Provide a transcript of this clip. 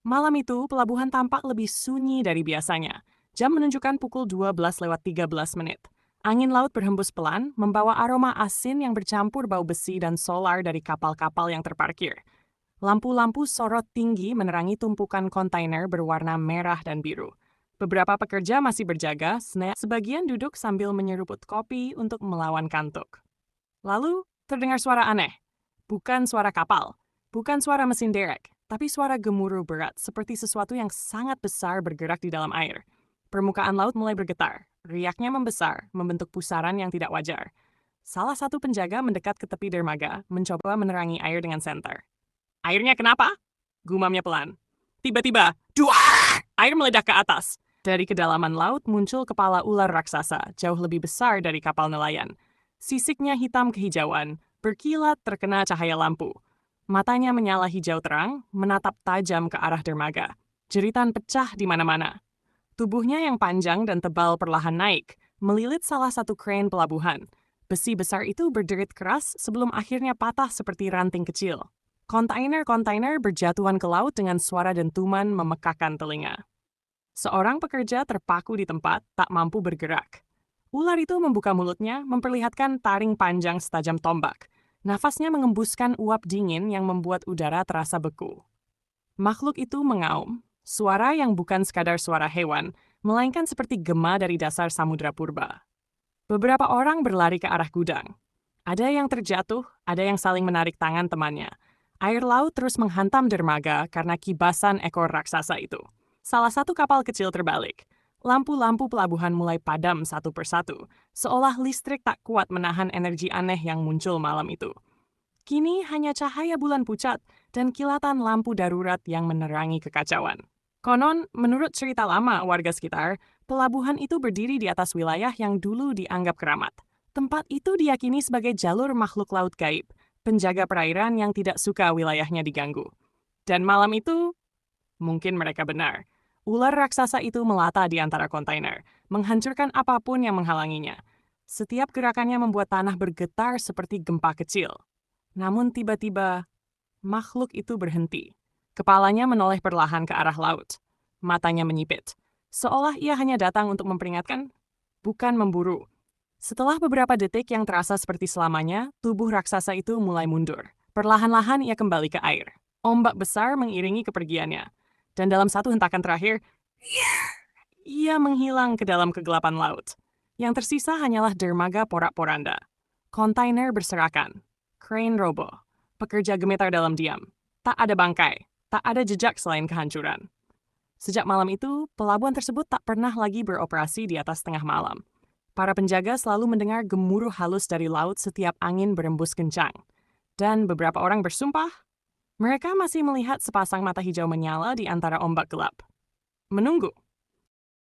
Malam itu, pelabuhan tampak lebih sunyi dari biasanya. Jam menunjukkan pukul 12:13 menit. Angin laut berhembus pelan, membawa aroma asin yang bercampur bau besi dan solar dari kapal-kapal yang terparkir. Lampu-lampu sorot tinggi menerangi tumpukan kontainer berwarna merah dan biru. Beberapa pekerja masih berjaga, sebagian duduk sambil menyeruput kopi untuk melawan kantuk. Lalu, terdengar suara aneh. Bukan suara kapal, bukan suara mesin derek, tapi suara gemuruh berat seperti sesuatu yang sangat besar bergerak di dalam air. Permukaan laut mulai bergetar, riaknya membesar, membentuk pusaran yang tidak wajar. Salah satu penjaga mendekat ke tepi dermaga, mencoba menerangi air dengan senter. Airnya kenapa? Gumamnya pelan. Tiba-tiba, duar! Air meledak ke atas. Dari kedalaman laut muncul kepala ular raksasa, jauh lebih besar dari kapal nelayan. Sisiknya hitam kehijauan, berkilat terkena cahaya lampu. Matanya menyala hijau terang, menatap tajam ke arah dermaga. Jeritan pecah di mana-mana. Tubuhnya yang panjang dan tebal perlahan naik, melilit salah satu krain pelabuhan. Besi besar itu berderit keras sebelum akhirnya patah seperti ranting kecil. Kontainer-kontainer berjatuhan ke laut dengan suara dentuman memekakan telinga. Seorang pekerja terpaku di tempat, tak mampu bergerak. Ular itu membuka mulutnya, memperlihatkan taring panjang setajam tombak. Nafasnya mengembuskan uap dingin yang membuat udara terasa beku. Makhluk itu mengaum, suara yang bukan sekadar suara hewan, melainkan seperti gema dari dasar samudra purba. Beberapa orang berlari ke arah gudang. Ada yang terjatuh, ada yang saling menarik tangan temannya. Air laut terus menghantam dermaga karena kibasan ekor raksasa itu. Salah satu kapal kecil terbalik. Lampu-lampu pelabuhan mulai padam satu persatu, seolah listrik tak kuat menahan energi aneh yang muncul malam itu. Kini hanya cahaya bulan pucat dan kilatan lampu darurat yang menerangi kekacauan. Konon, menurut cerita lama warga sekitar, pelabuhan itu berdiri di atas wilayah yang dulu dianggap keramat. Tempat itu diyakini sebagai jalur makhluk laut gaib, penjaga perairan yang tidak suka wilayahnya diganggu. Dan malam itu, mungkin mereka benar. Ular raksasa itu melata di antara kontainer, menghancurkan apapun yang menghalanginya. Setiap gerakannya membuat tanah bergetar seperti gempa kecil. Namun tiba-tiba, makhluk itu berhenti. Kepalanya menoleh perlahan ke arah laut. Matanya menyipit. Seolah ia hanya datang untuk memperingatkan, bukan memburu. Setelah beberapa detik yang terasa seperti selamanya, tubuh raksasa itu mulai mundur. Perlahan-lahan ia kembali ke air. Ombak besar mengiringi kepergiannya. Dan dalam satu hentakan terakhir, ia menghilang ke dalam kegelapan laut. Yang tersisa hanyalah dermaga porak-poranda. Kontainer berserakan. Crane roboh. Pekerja gemetar dalam diam. Tak ada bangkai. Tak ada jejak selain kehancuran. Sejak malam itu, pelabuhan tersebut tak pernah lagi beroperasi di atas tengah malam. Para penjaga selalu mendengar gemuruh halus dari laut setiap angin berembus kencang. Dan beberapa orang bersumpah, mereka masih melihat sepasang mata hijau menyala di antara ombak gelap. Menunggu.